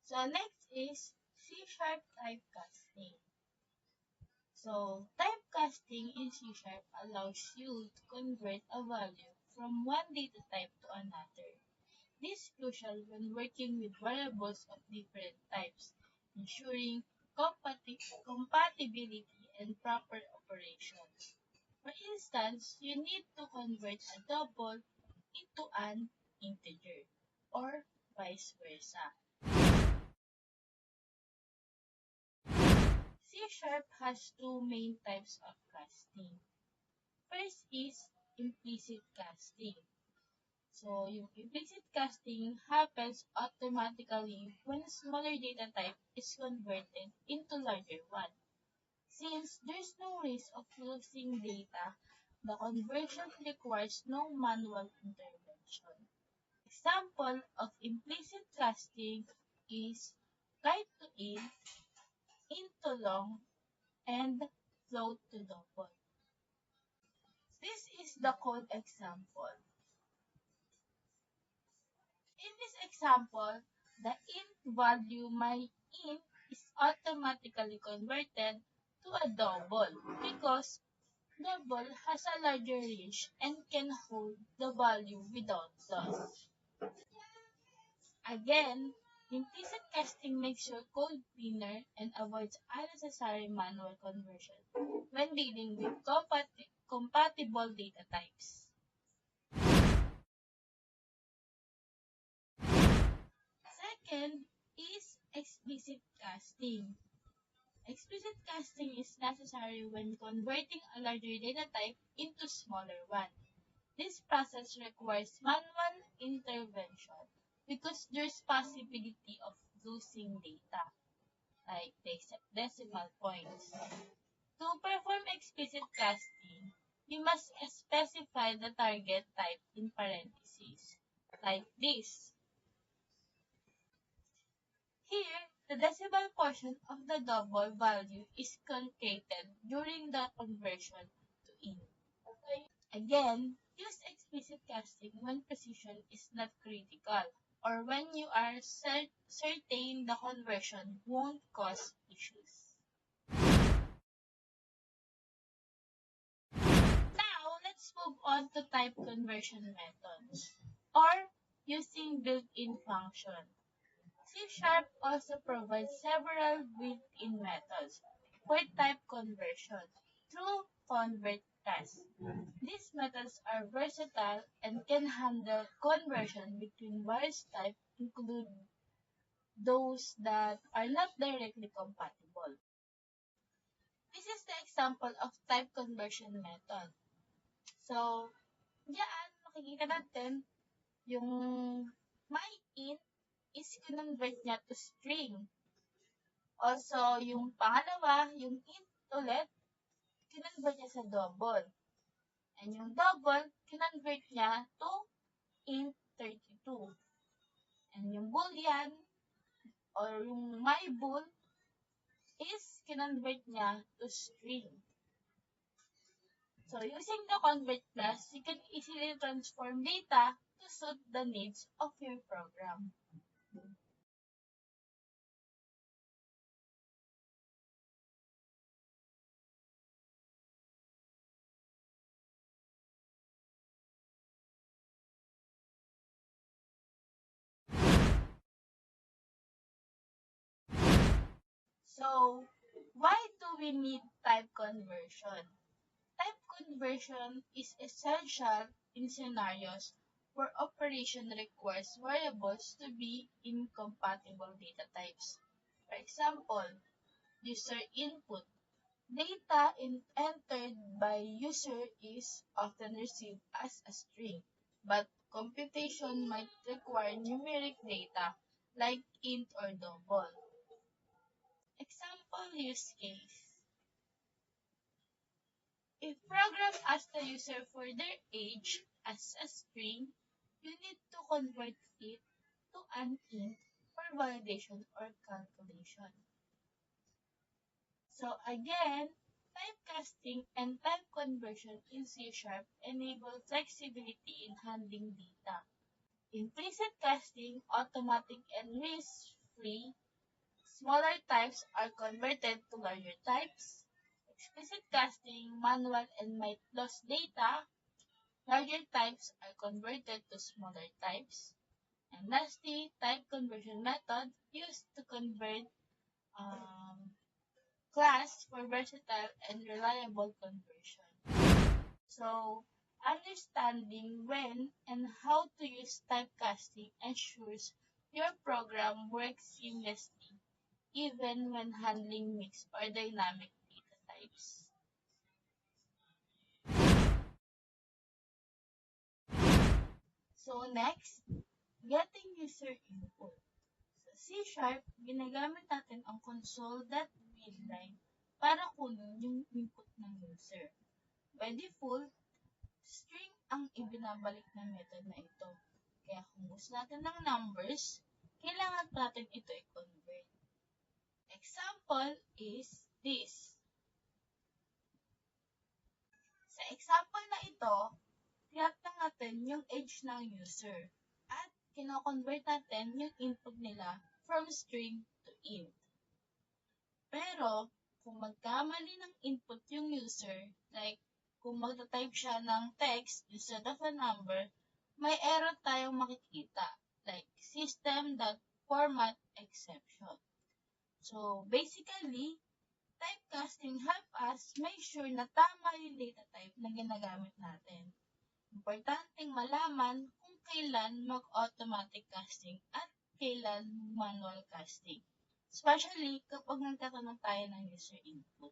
So next is C-sharp typecasting. So typecasting in C-sharp allows you to convert a value from one data type to another. This is crucial when working with variables of different types, ensuring compatibility and proper operations. For instance, you need to convert a double into an integer, or vice versa. C# has two main types of casting. First is implicit casting. So, yung implicit casting happens automatically when a smaller data type is converted into larger one. Since there's no risk of losing data, the conversion requires no manual intervention. Example of implicit casting is kite to int to long, and float to double. This is the code example. In this example, the int value my int is automatically converted to a double because double has a larger range and can hold the value without loss. Again, implicit casting makes your code cleaner and avoids unnecessary manual conversion when dealing with compatible data types. Second is explicit casting. Explicit casting is necessary when converting a larger data type into smaller one. This process requires manual intervention because there's possibility of losing data, like decimal points. To perform explicit casting, you must specify the target type in parentheses, like this. Here, the decimal portion of the double value is concatenated during the conversion to int. Again, use explicit casting when precision is not critical or when you are certain the conversion won't cause issues. Now, let's move on to type conversion methods or using built-in function. C# also provides several built-in methods for type conversion through ConvertCast. These methods are versatile and can handle conversion between various types, including those that are not directly compatible. This is the example of type conversion method. So, diyan makikita natin yung my int is kinonvert niya to string. Also, yung pangalawa, yung int ulit, kinonvert niya sa double. And yung double, kinonvert niya to int 32. And yung boolean, or yung my bool, is kinonvert niya to string. So, using the convert class, you can easily transform data to suit the needs of your program. So, why do we need type conversion? Type conversion is essential in scenarios where operation requires variables to be incompatible data types. For example, user input. Data entered by user is often received as a string, but computation might require numeric data like int or double. Example use case. If program asks the user for their age as a string, you need to convert it to an int for validation or calculation. So again, typecasting and type conversion in C# enable flexibility in handling data. Implicit casting, automatic and 3, smaller types are converted to larger types. Explicit casting, manual, and might lose data. Larger types are converted to smaller types. And lastly, type conversion method used to convert class for versatile and reliable conversion. So, understanding when and how to use typecasting ensures your program works seamlessly even when handling mixed or dynamic data types. So next, getting user input. Sa C#, ginagamit natin ang console.readline para kunin yung input ng user. By default, string ang ibinabalik ng method na ito. Kaya kung gusto natin ng numbers, kailangan natin ito i-convert. Example is this. Sa example na ito, tiyatang natin yung age ng user at kino-convert natin yung input nila from string to int. Pero, kung magkamali ng input yung user, like kung magta-type siya ng text instead of a number, may error tayong makikita, like system.format exception. So, basically, typecasting help us make sure na tama yung data type na ginagamit natin. Importanteng malaman kung kailan mag-automatic casting at kailan manual casting. Especially kapag nagtatanong tayo ng user input.